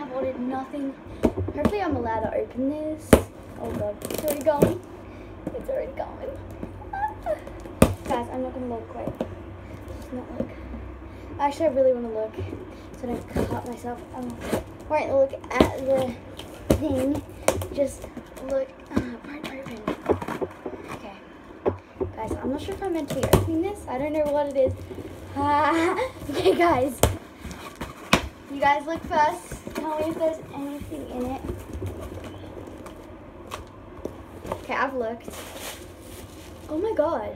have ordered nothing. Hopefully I'm allowed to open this. Oh god, it's already going. It's already going. Guys, I'm not gonna look. Wait, just not look. Actually, I really want to look so I don't cut myself. Won't look at the thing. Just look. Won't open. Okay, guys, I'm not sure if I'm meant to be opening this. I don't know what it is. Okay, guys. You guys look first. Tell me if there's anything in it. Okay, I've looked. Oh my god.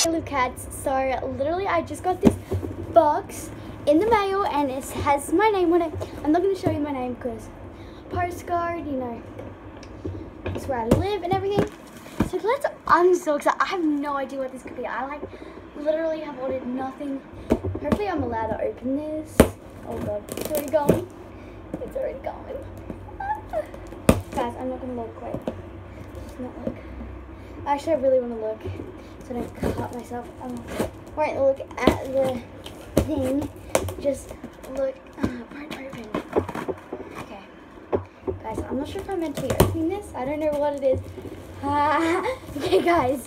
Hello cats. So literally I just got this box in the mail and it has my name on it. I'm not going to show you my name because postcard, you know, it's where I live and everything. So I'm so excited. I have no idea what this could be. I literally have ordered nothing. Hopefully I'm allowed to open this. Oh god, it's already going. It's already going. Guys, I'm not gonna look. Wait, just not look. Actually, I really want to look so I don't cut myself. Won't look at the thing. Just look. Won't open. Okay, guys, I'm not sure if I'm meant to be opening this. I don't know what it is. Okay, guys.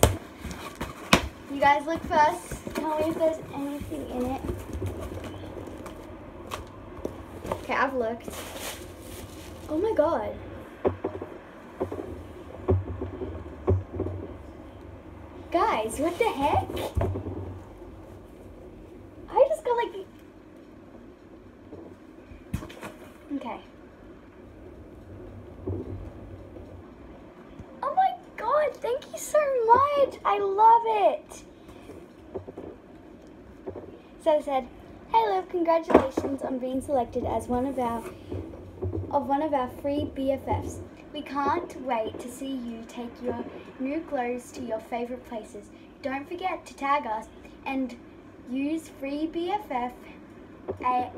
You guys look first. Tell me if there's anything in it. Okay, I've looked. Oh my god. Guys, what the heck? I just got like... Okay. Oh my god, thank you so much. I love it. So it said, "Hey Liv, congratulations on being selected as one of our free BFFs. We can't wait to see you take your new clothes to your favorite places. Don't forget to tag us and use free BFF a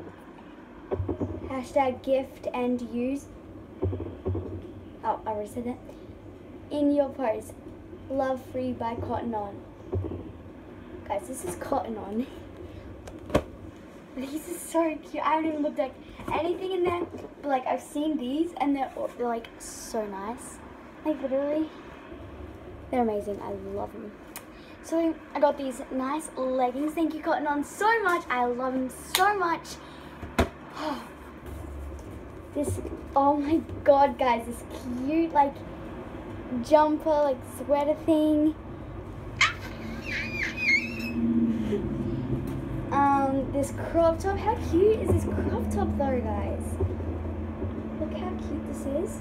hashtag gift and use." Oh, I already said that. "In your post. Love Free by Cotton On." Guys, this is Cotton On. These are so cute. I haven't even looked at anything in there, but like I've seen these and they're like so nice. Like literally, they're amazing. I love them. So I got these nice leggings. Thank you, Cotton On, so much. I love them so much. Oh my god, guys, this cute like jumper, like sweater thing. This crop top. How cute is this crop top though, guys? Look how cute this is.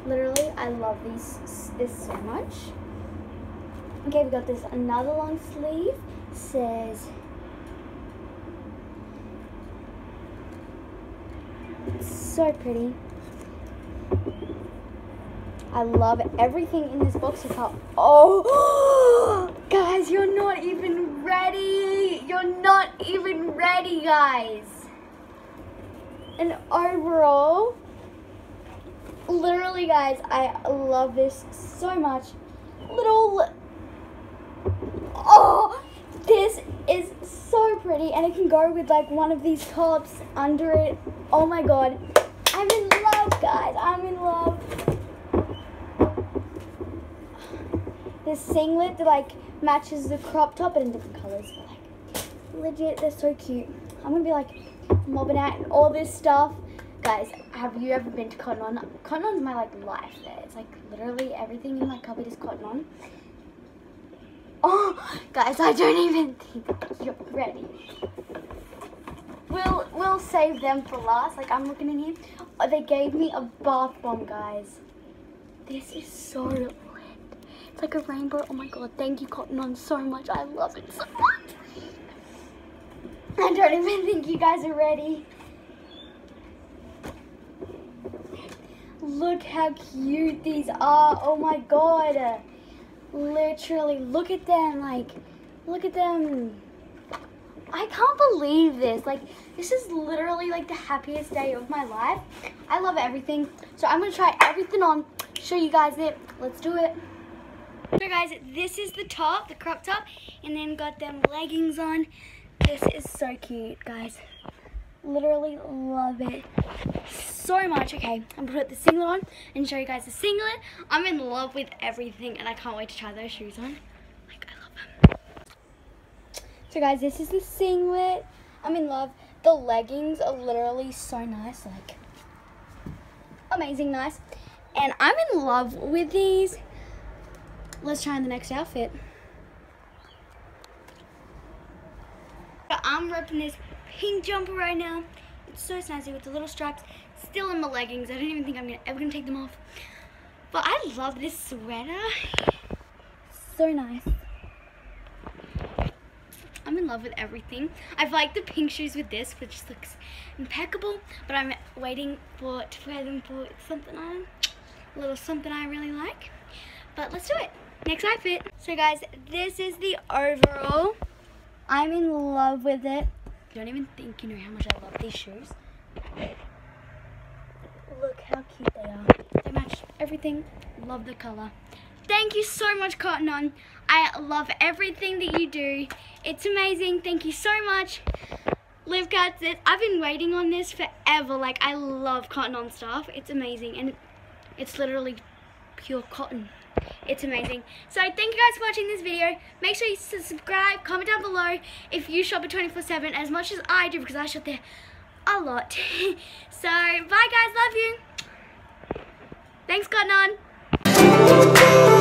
Literally, I love this so much. Okay, we got this another long sleeve. It says, it's so pretty. I love everything in this box. Oh, guys, you're not even ready. You're not even ready, guys. And overall, literally, guys, I love this so much. Oh, this is so pretty, and it can go with like one of these tops under it. Oh my god, I'm in love, guys. I'm in love. This singlet that like matches the crop top, but in different colors. But like, legit, they're so cute. I'm gonna be like mobbing out and all this stuff. Guys, have you ever been to Cotton On? Cotton On's my like life there. It's like literally everything in my cupboard is Cotton On. Oh, guys, I don't even think you're ready. We'll save them for last. Like, I'm looking in here. Oh, they gave me a bath bomb, guys. This is so lit. It's like a rainbow. Oh my god, thank you, Cotton On, so much. I love it so much. I don't even think you guys are ready. Look how cute these are. Oh my god. Literally, look at them. Like, look at them. I can't believe this. Like, this is literally like the happiest day of my life. I love everything. So I'm going to try everything on, show you guys it. Let's do it. So guys, this is the top, the crop top, and then got them leggings on. This is so cute, guys. Literally love it so much. Okay, I'm gonna put the singlet on and show you guys the singlet. I'm in love with everything and I can't wait to try those shoes on. Like, I love them. So guys, this is the singlet. I'm in love. The leggings are literally so nice, like amazing nice. And I'm in love with these. Let's try on the next outfit. I'm repping this pink jumper right now. It's so snazzy with the little stripes. Still in my leggings. I don't even think I'm ever gonna take them off. But I love this sweater. So nice. I'm in love with everything. I like the pink shoes with this, which looks impeccable. But I'm waiting to wear them for something on. A little something I really like. But let's do it. Next outfit. So guys, this is the overall. I'm in love with it. I don't even think you know how much I love these shoes. Look how cute they are. They match everything. Love the color. Thank you so much, Cotton On. I love everything that you do. It's amazing. Thank you so much. Liv Cats, I've been waiting on this forever. Like, I love Cotton On stuff. It's amazing. And it's literally pure cotton. It's amazing. So thank you guys for watching this video. Make sure you subscribe, comment down below if you shop at 24/7 as much as I do, because I shop there a lot. So bye guys, love you. Thanks, Cotton On.